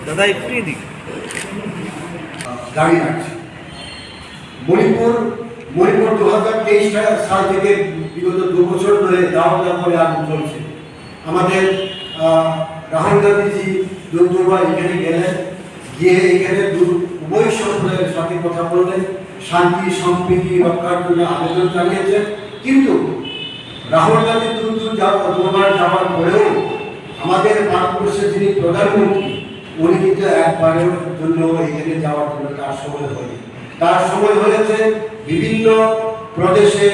দাদা একটু দিক দাঁড়িয়ে আছে। মণিপুর 2023 সাল থেকে বিগত 2 বছর ধরে দাও করে আগুন চলছে। আমাদের রাহুল গান্ধীজি দুবার এখানে গেলেন, গিয়ে এখানে উভয় সম্প্রদায়ের সাথে কথা বললেন, শান্তি সম্প্রীতি রক্ষার জন্য আবেদন জানিয়েছেন। কিন্তু রাহুল গান্ধী দুবার যাওয়ার পরেও আমাদের ভারতবর্ষের যিনি প্রধানমন্ত্রী উনি কিন্তু একবারের জন্য এখানে যাওয়ার জন্য তার সময় হয়নি। তার সময় হয়েছে বিভিন্ন প্রদেশে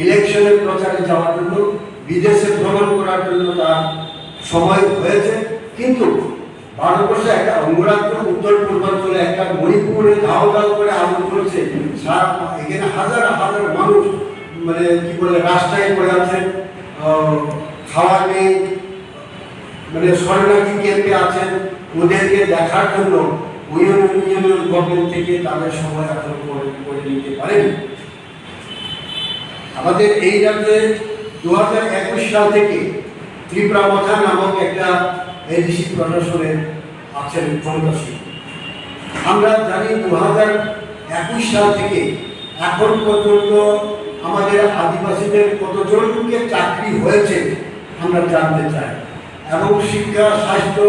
ইলেকশনের প্রচারে যাওয়ার জন্য, বিদেশে ভ্রমণ করার জন্য তার সময় হয়েছে। কিন্তু ভারতবর্ষে একটা অঙ্গরাজ্য উত্তর পূর্বাঞ্চলে একটা মণিপুরে দাও করে আগুন চলছে, এখানে হাজার হাজার মানুষ মানে কি বলে রাস্তায় পড়ে আছেন, খাওয়া নেই, মানে শরণার্থী ক্যাম্পে আছেন। ওদেরকে দেখার জন্য ইউনিয়ন গভর্নমেন্ট থেকে তাদের সময় এখন করে নিতে পারেন। আমাদের এই রাজ্যে 2021 সাল থেকে ত্রিপুরা মথা নামক একটা এডিসি প্রশাসনের আছেন ক্ষমতাসীন। আমরা জানি 2021 সাল থেকে এখন পর্যন্ত আমাদের আদিবাসীদের কতজনকে চাকরি হয়েছে আমরা জানতে চাই। এবং শিক্ষা, স্বাস্থ্য,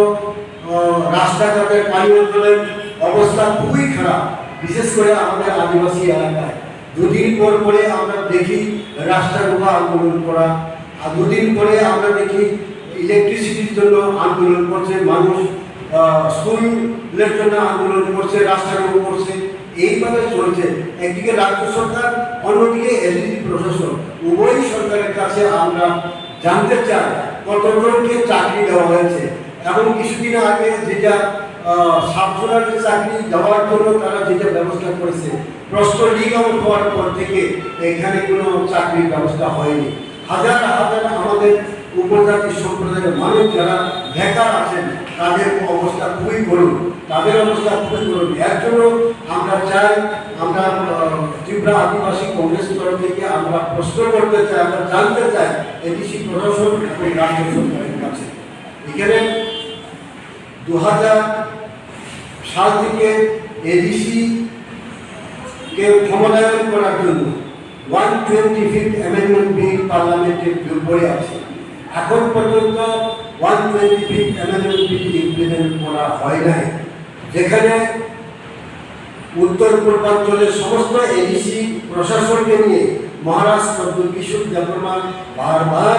রাস্তাঘাটের পানীয় জলের অবস্থা খুবই খারাপ, বিশেষ করে আমাদের আদিবাসী এলাকায়। দুদিন পর পরে আমরা দেখি রাস্তাগুলো আন্দোলন করা, আর দুদিন পরে আমরা দেখি ইলেকট্রিসিটির জন্য আন্দোলন করছে মানুষ, স্কুলের জন্য আন্দোলন করছে, রাস্তাগুলো করছে। এইভাবে চলছে। একদিকে রাজ্য সরকার, অন্যদিকে এসডিজি প্রশাসন। উভয় সরকারের কাছে আমরা জানতে চাই কতজনকে চাকরি দেওয়া হয়েছে। এবং কিছুদিন আগে যেটা সাবজোনালের চাকরি দেওয়ার জন্য তারা যেটা ব্যবস্থা করেছে, প্রশ্ন লিগ আউট হওয়ার পর থেকে এখানে কোনো চাকরির ব্যবস্থা হয়নি। হাজার হাজার আমাদের উপজাতি সম্প্রদায়ের মানুষ যারা বেকার আছেন তাদের অবস্থা খুবই করুন, তাদের অবস্থা খুবই করুন। এর জন্য আমরা চাই, আমরা ত্রিপুরা আদিবাসী কংগ্রেস তরফ থেকে আমরা প্রশ্ন করতে চাই, আমরা জানতে চাই এডিসি প্রশাসন এবং রাজ্য সরকারের কাছে। এখানে 2000 সাল থেকে এডিসি কে ক্ষমতায়ন করার জন্য 125th অ্যামেন্ডমেন্ট বিল পার্লামেন্টে পড়ে আছে। এখন পর্যন্ত 125th অ্যামেন্ডমেন্ট বিল ইমপ্লিমেন্ট করা হয় নাই, যেখানে উত্তর পূর্বাঞ্চলের সমস্ত এডিসি প্রশাসনকে নিয়ে মহারাষ্ট্র কিশোর দেববর্মা বারবার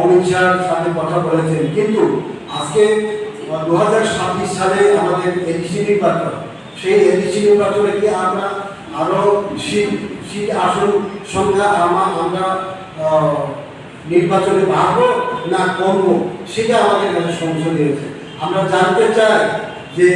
অমিত শাহর সাথে কথা বলেছেন। কিন্তু আজকে 2026 সালে আমাদের এডিসি নির্বাচন, সেই এডিসি নির্বাচনে কি আমরা আরো সিট আসন সংখ্যা আমরা নির্বাচনে বাড়বো না কমবো, সেটা আমাদের কাছে সংশয় রয়েছে। আমরা জানতে চাই যে